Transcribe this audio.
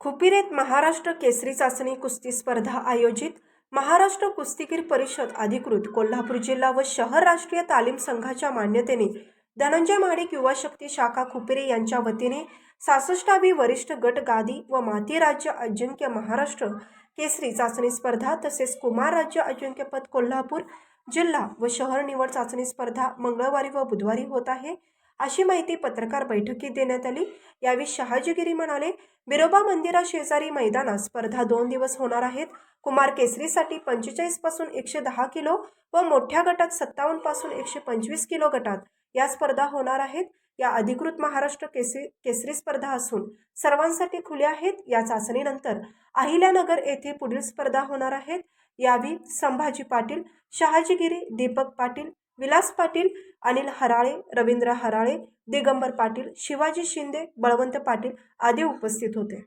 खुपिरेत महाराष्ट्र केसरी चाचणी कुस्ती स्पर्धा आयोजित महाराष्ट्र कुस्तीगीर परिषद अधिकृत कोल्हापूर जिल्हा व शहर राष्ट्रीय तालीम संघाच्या मान्यतेने धनंजय महाडिक युवा शक्ती शाखा खुपिरे यांच्या वतीने 66वी वरिष्ठ गट गादी व माती राज्य अजिंक्य महाराष्ट्र केसरी चाचणी स्पर्धा तसेच कुमार राज्य अजिंक्यपद कोल्हापूर जिल्हा व शहर निवड चाचणी स्पर्धा मंगळवारी व बुधवारी होत आहे, अशी माहिती पत्रकार बैठकीत देण्यात आली। यावेळी शहाजीगिरी म्हणाले, बिरोबा मंदिरा शेजारी मैदानात स्पर्धा 2 दिवस होणार आहेत। कुमार केसरीसाठी 45 पासून 110 किलो व मोठ्या गटात 57 पासून 125 किलो गटात या स्पर्धा होणार आहेत। या अधिकृत महाराष्ट्र केसरी स्पर्धा असून सर्वांसाठी खुल्या आहेत। या चाचणीनंतर अहिल्यानगर येथे पुढील स्पर्धा होणार आहेत। यावेळी संभाजी पाटील, शहाजीगिरी, दीपक पाटील, विलास पाटील, अनिल हराळे, रवींद्र हराळे, दिगंबर पाटील, शिवाजी शिंदे, बळवंत पाटील आदी उपस्थित होते।